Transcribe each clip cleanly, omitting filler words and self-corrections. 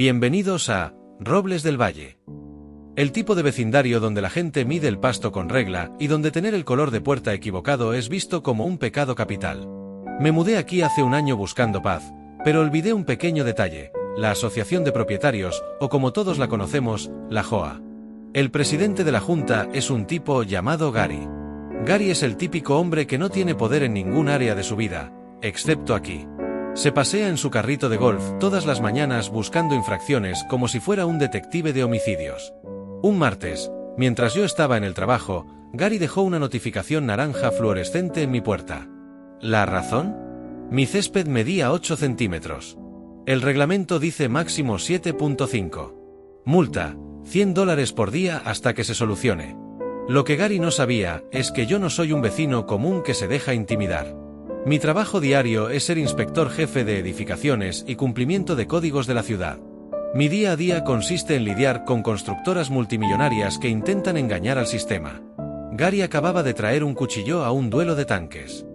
Bienvenidos a Robles del Valle. El tipo de vecindario donde la gente mide el pasto con regla y donde tener el color de puerta equivocado es visto como un pecado capital. Me mudé aquí hace un año buscando paz, pero olvidé un pequeño detalle: la asociación de propietarios, o como todos la conocemos, la JOA. El presidente de la junta es un tipo llamado Gary. Gary es el típico hombre que no tiene poder en ningún área de su vida, excepto aquí. Se pasea en su carrito de golf todas las mañanas buscando infracciones como si fuera un detective de homicidios. Un martes, mientras yo estaba en el trabajo, Gary dejó una notificación naranja fluorescente en mi puerta. ¿La razón? Mi césped medía 8 centímetros. El reglamento dice máximo 7.5. Multa, $100 por día hasta que se solucione. Lo que Gary no sabía es que yo no soy un vecino común que se deja intimidar. Mi trabajo diario es ser inspector jefe de edificaciones y cumplimiento de códigos de la ciudad. Mi día a día consiste en lidiar con constructoras multimillonarias que intentan engañar al sistema. Gary acababa de traer un cuchillo a un duelo de tanques.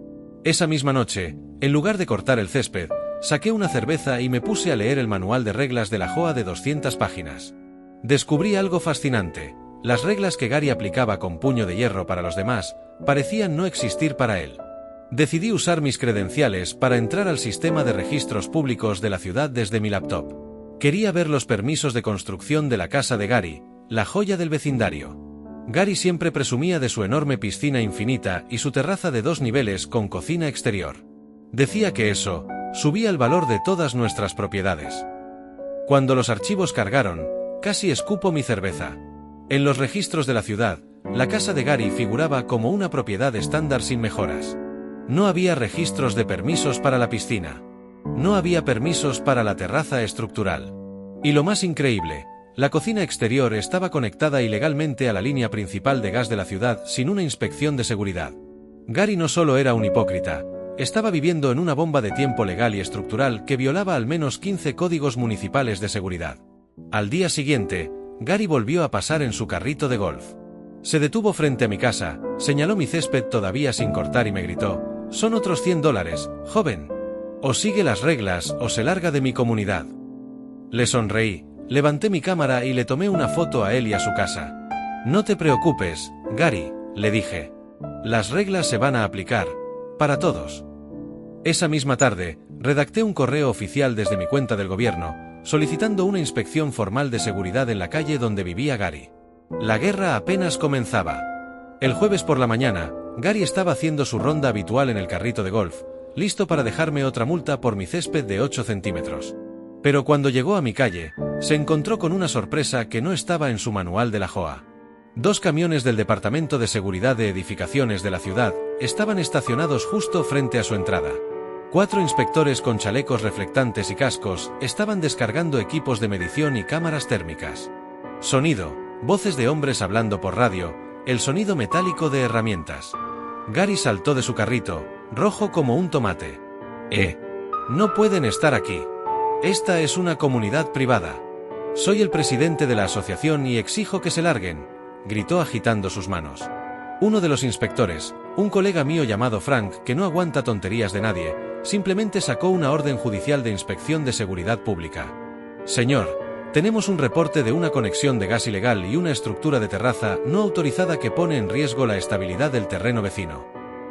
Esa misma noche, en lugar de cortar el césped, saqué una cerveza y me puse a leer el manual de reglas de la JOA de 200 páginas. Descubrí algo fascinante: las reglas que Gary aplicaba con puño de hierro para los demás parecían no existir para él. Decidí usar mis credenciales para entrar al sistema de registros públicos de la ciudad desde mi laptop. Quería ver los permisos de construcción de la casa de Gary, la joya del vecindario. Gary siempre presumía de su enorme piscina infinita y su terraza de 2 niveles con cocina exterior. Decía que eso subía el valor de todas nuestras propiedades. Cuando los archivos cargaron, casi escupo mi cerveza. En los registros de la ciudad, la casa de Gary figuraba como una propiedad estándar sin mejoras. No había registros de permisos para la piscina. No había permisos para la terraza estructural. Y lo más increíble, la cocina exterior estaba conectada ilegalmente a la línea principal de gas de la ciudad sin una inspección de seguridad. Gary no solo era un hipócrita, estaba viviendo en una bomba de tiempo legal y estructural que violaba al menos 15 códigos municipales de seguridad. Al día siguiente, Gary volvió a pasar en su carrito de golf. Se detuvo frente a mi casa, señaló mi césped todavía sin cortar y me gritó: «Son otros $100, joven. O sigue las reglas o se larga de mi comunidad». Le sonreí, levanté mi cámara y le tomé una foto a él y a su casa. «No te preocupes, Gary», le dije. «Las reglas se van a aplicar, para todos». Esa misma tarde, redacté un correo oficial desde mi cuenta del gobierno, solicitando una inspección formal de seguridad en la calle donde vivía Gary. La guerra apenas comenzaba. El jueves por la mañana, Gary estaba haciendo su ronda habitual en el carrito de golf, listo para dejarme otra multa por mi césped de 8 centímetros. Pero cuando llegó a mi calle, se encontró con una sorpresa que no estaba en su manual de la JOA. 2 camiones del Departamento de Seguridad de Edificaciones de la ciudad estaban estacionados justo frente a su entrada. 4 inspectores con chalecos reflectantes y cascos estaban descargando equipos de medición y cámaras térmicas. Sonido, voces de hombres hablando por radio, el sonido metálico de herramientas. Gary saltó de su carrito, rojo como un tomate. No pueden estar aquí. Esta es una comunidad privada. Soy el presidente de la asociación y exijo que se larguen», gritó agitando sus manos. Uno de los inspectores, un colega mío llamado Frank, que no aguanta tonterías de nadie, simplemente sacó una orden judicial de inspección de seguridad pública. «Señor, tenemos un reporte de una conexión de gas ilegal y una estructura de terraza no autorizada que pone en riesgo la estabilidad del terreno vecino.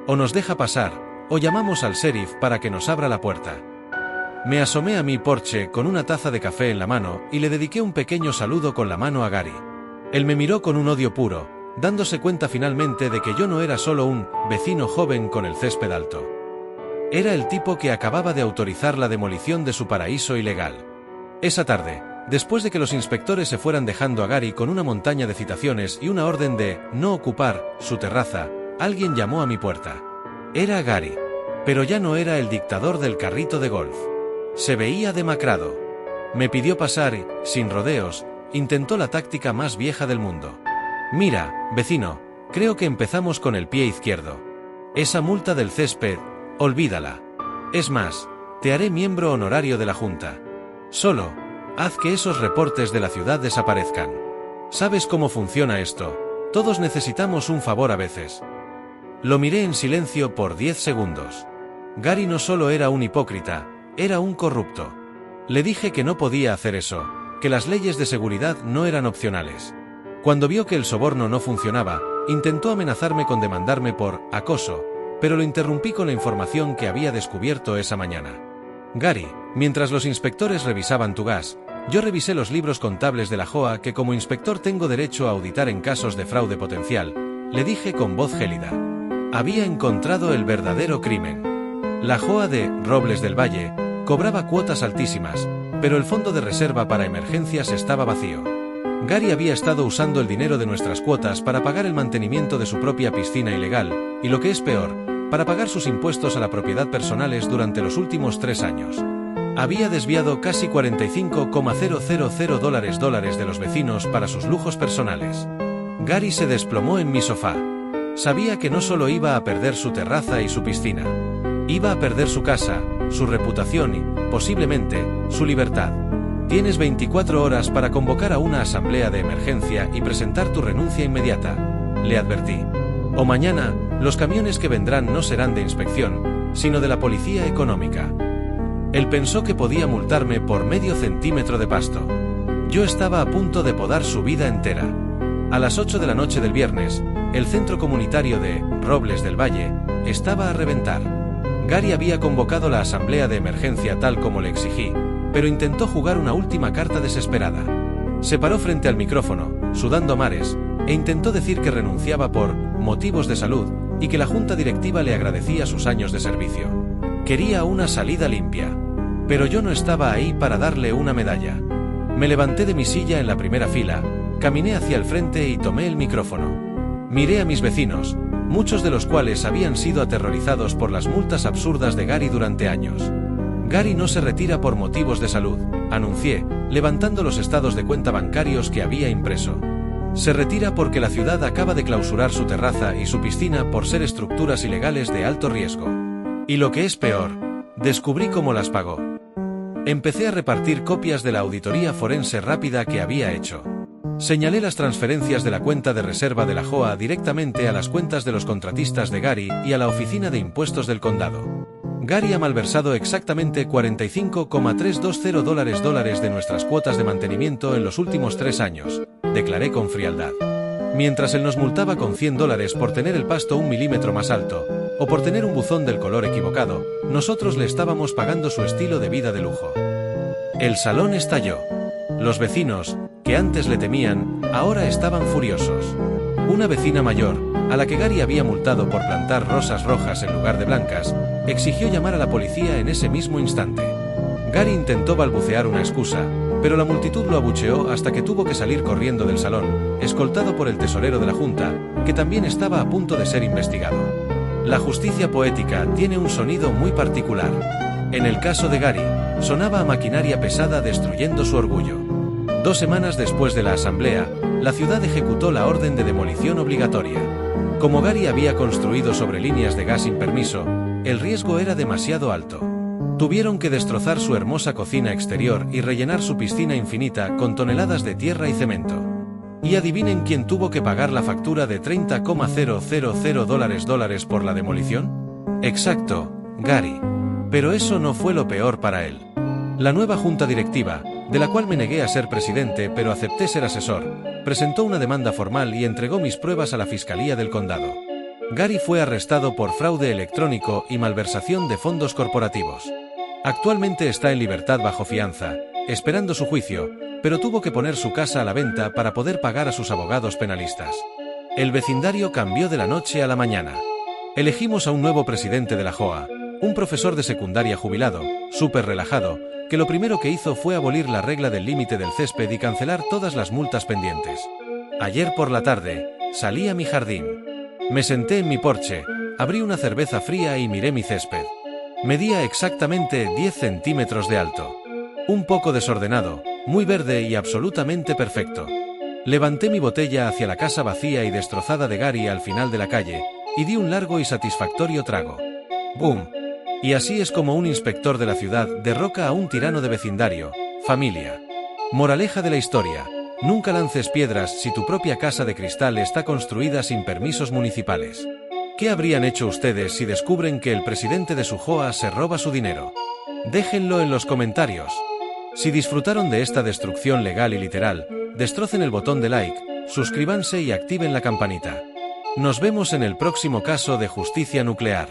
O nos deja pasar, o llamamos al sheriff para que nos abra la puerta». Me asomé a mi porche con una taza de café en la mano y le dediqué un pequeño saludo con la mano a Gary. Él me miró con un odio puro, dándose cuenta finalmente de que yo no era solo un vecino joven con el césped alto. Era el tipo que acababa de autorizar la demolición de su paraíso ilegal. Esa tarde, después de que los inspectores se fueran dejando a Gary con una montaña de citaciones y una orden de no ocupar su terraza, alguien llamó a mi puerta. Era Gary. Pero ya no era el dictador del carrito de golf. Se veía demacrado. Me pidió pasar y, sin rodeos, intentó la táctica más vieja del mundo. «Mira, vecino, creo que empezamos con el pie izquierdo. Esa multa del césped, olvídala. Es más, te haré miembro honorario de la junta. Solo haz que esos reportes de la ciudad desaparezcan. ¿Sabes cómo funciona esto? Todos necesitamos un favor a veces». Lo miré en silencio por 10 segundos. Gary no solo era un hipócrita, era un corrupto. Le dije que no podía hacer eso, que las leyes de seguridad no eran opcionales. Cuando vio que el soborno no funcionaba, intentó amenazarme con demandarme por acoso, pero lo interrumpí con la información que había descubierto esa mañana. Gary, mientras los inspectores revisaban tu gas, yo revisé los libros contables de la JOA que como inspector tengo derecho a auditar en casos de fraude potencial, le dije con voz gélida. Había encontrado el verdadero crimen. La JOA de Robles del Valle cobraba cuotas altísimas, pero el fondo de reserva para emergencias estaba vacío. Gary había estado usando el dinero de nuestras cuotas para pagar el mantenimiento de su propia piscina ilegal, y lo que es peor, para pagar sus impuestos a la propiedad personales durante los últimos 3 años. Había desviado casi $45,000 de los vecinos para sus lujos personales. Gary se desplomó en mi sofá. Sabía que no solo iba a perder su terraza y su piscina. Iba a perder su casa, su reputación y, posiblemente, su libertad. Tienes 24 horas para convocar a una asamblea de emergencia y presentar tu renuncia inmediata, le advertí. O mañana, los camiones que vendrán no serán de inspección, sino de la policía económica. Él pensó que podía multarme por medio centímetro de pasto. Yo estaba a punto de podar su vida entera. A las 8 de la noche del viernes, el centro comunitario de Robles del Valle estaba a reventar. Gary había convocado la asamblea de emergencia tal como le exigí, pero intentó jugar una última carta desesperada. Se paró frente al micrófono, sudando a mares, e intentó decir que renunciaba por motivos de salud y que la junta directiva le agradecía sus años de servicio. Quería una salida limpia. Pero yo no estaba ahí para darle una medalla. Me levanté de mi silla en la primera fila, caminé hacia el frente y tomé el micrófono. Miré a mis vecinos, muchos de los cuales habían sido aterrorizados por las multas absurdas de Gary durante años. Gary no se retira por motivos de salud, anuncié, levantando los estados de cuenta bancarios que había impreso. Se retira porque la ciudad acaba de clausurar su terraza y su piscina por ser estructuras ilegales de alto riesgo. Y lo que es peor, descubrí cómo las pagó. Empecé a repartir copias de la auditoría forense rápida que había hecho. Señalé las transferencias de la cuenta de reserva de la JOA directamente a las cuentas de los contratistas de Gary y a la oficina de impuestos del condado. Gary ha malversado exactamente $45,320 de nuestras cuotas de mantenimiento en los últimos 3 años, declaré con frialdad. Mientras él nos multaba con $100 por tener el pasto 1 milímetro más alto, o por tener un buzón del color equivocado, nosotros le estábamos pagando su estilo de vida de lujo. El salón estalló. Los vecinos, que antes le temían, ahora estaban furiosos. Una vecina mayor, a la que Gary había multado por plantar rosas rojas en lugar de blancas, exigió llamar a la policía en ese mismo instante. Gary intentó balbucear una excusa, pero la multitud lo abucheó hasta que tuvo que salir corriendo del salón, escoltado por el tesorero de la junta, que también estaba a punto de ser investigado. La justicia poética tiene un sonido muy particular. En el caso de Gary, sonaba a maquinaria pesada destruyendo su orgullo. 2 semanas después de la asamblea, la ciudad ejecutó la orden de demolición obligatoria. Como Gary había construido sobre líneas de gas sin permiso, el riesgo era demasiado alto. Tuvieron que destrozar su hermosa cocina exterior y rellenar su piscina infinita con toneladas de tierra y cemento. ¿Y adivinen quién tuvo que pagar la factura de $30,000 por la demolición? Exacto, Gary. Pero eso no fue lo peor para él. La nueva junta directiva, de la cual me negué a ser presidente pero acepté ser asesor, presentó una demanda formal y entregó mis pruebas a la Fiscalía del Condado. Gary fue arrestado por fraude electrónico y malversación de fondos corporativos. Actualmente está en libertad bajo fianza, esperando su juicio, pero tuvo que poner su casa a la venta para poder pagar a sus abogados penalistas. El vecindario cambió de la noche a la mañana. Elegimos a un nuevo presidente de la JOA, un profesor de secundaria jubilado, súper relajado, que lo primero que hizo fue abolir la regla del límite del césped y cancelar todas las multas pendientes. Ayer por la tarde, salí a mi jardín. Me senté en mi porche, abrí una cerveza fría y miré mi césped. Medía exactamente 10 centímetros de alto. Un poco desordenado, muy verde y absolutamente perfecto. Levanté mi botella hacia la casa vacía y destrozada de Gary al final de la calle, y di un largo y satisfactorio trago. ¡Bum! Y así es como un inspector de la ciudad derroca a un tirano de vecindario, familia. Moraleja de la historia: nunca lances piedras si tu propia casa de cristal está construida sin permisos municipales. ¿Qué habrían hecho ustedes si descubren que el presidente de su JOA se roba su dinero? Déjenlo en los comentarios. Si disfrutaron de esta destrucción legal y literal, destrocen el botón de like, suscríbanse y activen la campanita. Nos vemos en el próximo caso de justicia nuclear.